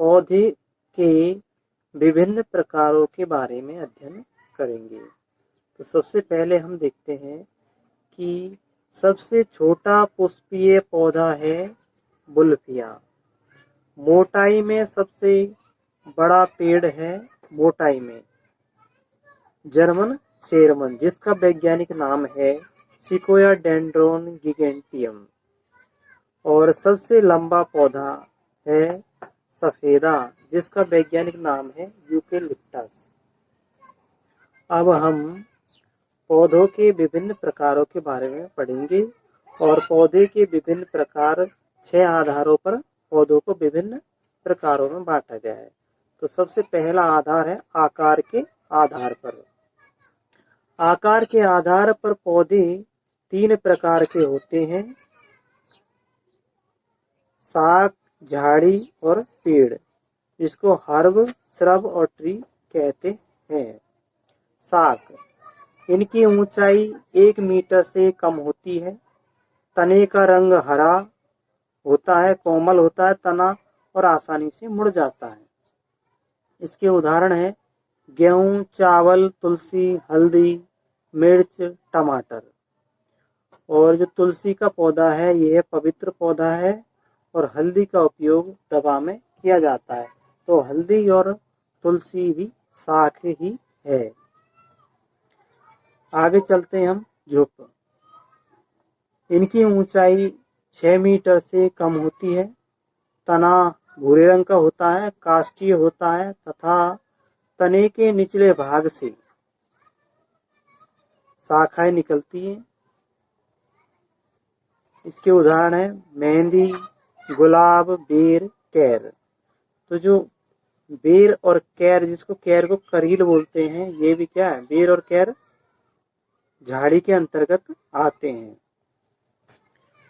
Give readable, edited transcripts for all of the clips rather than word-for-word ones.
पौधे के विभिन्न प्रकारों के बारे में अध्ययन करेंगे। तो सबसे पहले हम देखते हैं कि सबसे छोटा पुष्पीय पौधा है बुल्फिया। मोटाई में सबसे बड़ा पेड़ है मोटाई में जर्मन शेरमन, जिसका वैज्ञानिक नाम है सिकोया डेंड्रोन गिगेंटियम। और सबसे लंबा पौधा है सफेदा, जिसका वैज्ञानिक नाम है यूकेलिप्टस। अब हम पौधों के विभिन्न प्रकारों के बारे में पढ़ेंगे और पौधे के विभिन्न प्रकार 6 आधारों पर पौधों को विभिन्न प्रकारों में बांटा गया है। तो सबसे पहला आधार है आकार के आधार पर। आकार के आधार पर पौधे 3 प्रकार के होते हैं, शाक, झाड़ी और पेड़, जिसको हर्ब, श्रब और ट्री कहते हैं। शाक, इनकी ऊंचाई 1 मीटर से कम होती है। तने का रंग हरा होता है, कोमल होता है तना और आसानी से मुड़ जाता है। इसके उदाहरण हैं गेहूं, चावल, तुलसी, हल्दी, मिर्च, टमाटर। और जो तुलसी का पौधा है यह पवित्र पौधा है और हल्दी का उपयोग दवा में किया जाता है। तो हल्दी और तुलसी भी शाक ही है। आगे चलते हैं हम झुप। इनकी ऊंचाई 6 मीटर से कम होती है। तना भूरे रंग का होता है, काष्ठीय होता है तथा तने के निचले भाग से शाखाएं निकलती हैं। इसके उदाहरण है मेहंदी, गुलाब, बेर, कैर। तो जो बेर और कैर, जिसको कैर को करील बोलते हैं, ये भी क्या है, बेर और कैर झाड़ी के अंतर्गत आते हैं।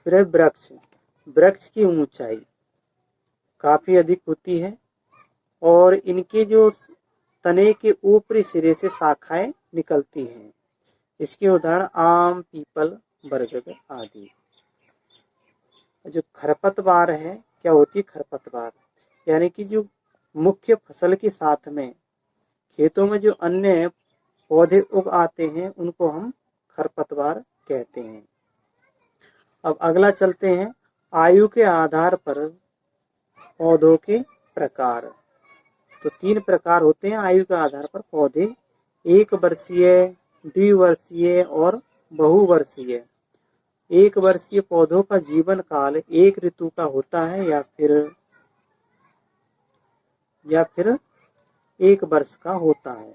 फिर वृक्ष। वृक्ष की ऊंचाई काफी अधिक होती है और इनके जो तने के ऊपरी सिरे से शाखाएं निकलती हैं। इसके उदाहरण आम, पीपल, बरगद आदि। जो खरपतवार है, क्या होती है खरपतवार, यानी कि जो मुख्य फसल के साथ में खेतों में जो अन्य पौधे उग आते हैं उनको हम खरपतवार कहते हैं। अब अगला चलते हैं आयु के आधार पर पौधों के प्रकार। तो 3 प्रकार होते हैं आयु के आधार पर पौधे, 1 वर्षीय, द्विवर्षीय और बहुवर्षीय। 1 वर्षीय पौधों का जीवन काल 1 ऋतु का होता है या फिर 1 वर्ष का होता है।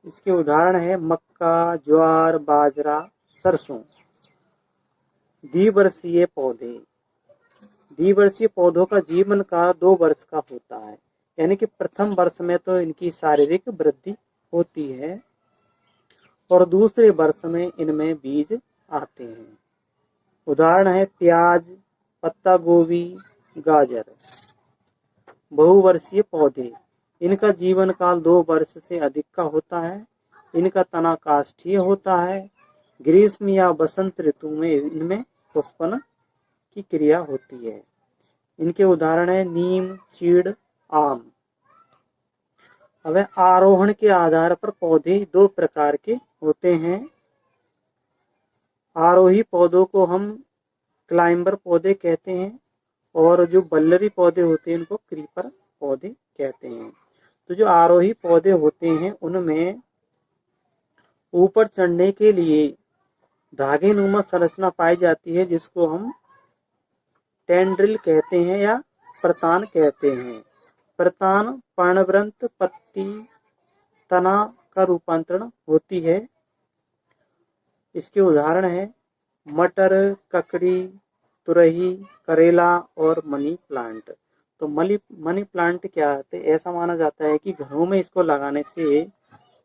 इसके उदाहरण है मक्का, ज्वार, बाजरा, सरसों। द्विवर्षीय पौधे। द्विवर्षीय पौधों का जीवन काल 2 वर्ष का होता है, यानी कि प्रथम वर्ष में तो इनकी शारीरिक वृद्धि होती है और दूसरे वर्ष में इनमें बीज आते हैं। उदाहरण है प्याज, पत्ता गोभी, गाजर। बहुवर्षीय पौधे। इनका जीवन काल 2 वर्ष से अधिक का होता है। इनका तना काष्ठीय होता है। ग्रीष्म या बसंत ऋतु में इनमें पुष्पन की क्रिया होती है। इनके उदाहरण है नीम, चीड़, आम। अब आरोहण के आधार पर पौधे 2 प्रकार के होते हैं। आरोही पौधों को हम क्लाइंबर पौधे कहते हैं और जो बल्लरी पौधे होते हैं उनको क्रीपर पौधे कहते हैं। तो जो आरोही पौधे होते हैं उनमें ऊपर चढ़ने के लिए धागे नुमा संरचना पाई जाती है, जिसको हम टेंड्रिल कहते हैं या प्रतान कहते हैं। प्रतान पर्णवृंत, पत्ती, तना का रूपांतरण होती है। इसके उदाहरण है मटर, ककड़ी, तुरही, करेला और मनी प्लांट। तो मनी प्लांट क्या है, ऐसा माना जाता है कि घरों में इसको लगाने से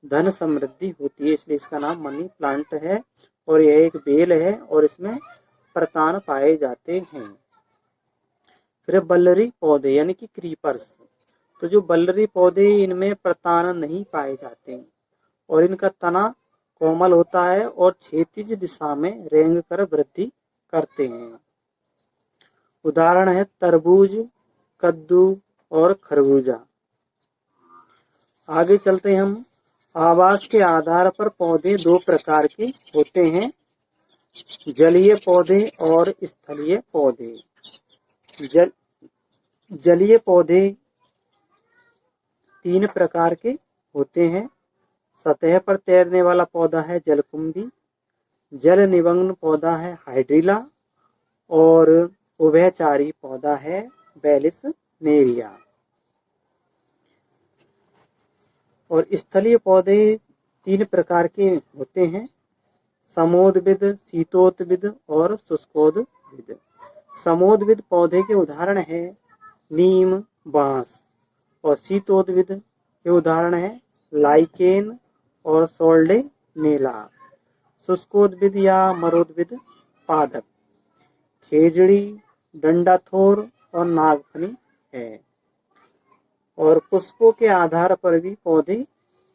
धन समृद्धि होती है, इसलिए इसका नाम मनी प्लांट है। और यह एक बेल है और इसमें प्रतान पाए जाते हैं। फिर बल्लरी पौधे यानी कि क्रीपर्स। तो जो बल्लरी पौधे इनमें प्रतान नहीं पाए जाते और इनका तना कोमल होता है और क्षैतिज दिशा में रेंग कर वृद्धि करते हैं। उदाहरण है तरबूज, कद्दू, और खरबूजा। आगे चलते हैं हम। आवास के आधार पर पौधे दो प्रकार के होते हैं, जलीय पौधे और स्थलीय पौधे। जलीय पौधे तीन प्रकार के होते हैं। सतह पर तैरने वाला पौधा है जलकुंभी, जल निमग्न पौधा है हाइड्रिला और उभयचारी पौधा है वेलिसनेरिया। और स्थलीय पौधे तीन प्रकार के होते हैं, समोद्भिद, शीतोद्भिद और शुष्कोद्भिद। समोद्भिद पौधे के उदाहरण है नीम, बांस। और शीतोद्भिद के उदाहरण है लाइकेन और सोल्डेनेला। शुष्कोद्भिद या मरोद्भिद पादप खेजड़ी, डंडाथोर और नागफनी है। और पुष्पों के आधार पर भी पौधे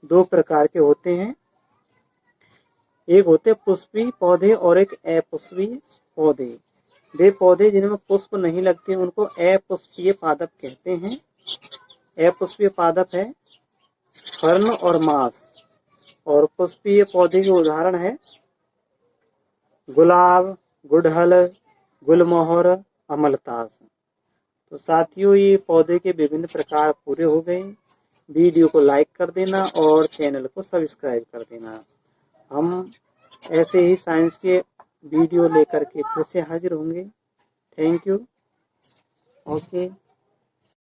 दो प्रकार के होते हैं, एक होते पुष्पीय पौधे और एक अपुष्पीय पौधे। वे पौधे जिनमें पुष्प नहीं लगते उनको अपुष्पीय पादप कहते हैं। अपुष्पीय पादप है फर्न और मास। और पुष्पीय पौधे के उदाहरण है गुलाब, गुड़हल, गुलमोहर, अमलतास। तो साथियों, ये पौधे के विभिन्न प्रकार पूरे हो गए। वीडियो को लाइक कर देना और चैनल को सब्सक्राइब कर देना। हम ऐसे ही साइंस के वीडियो लेकर के फिर से हाजिर होंगे। Thank you. ओके।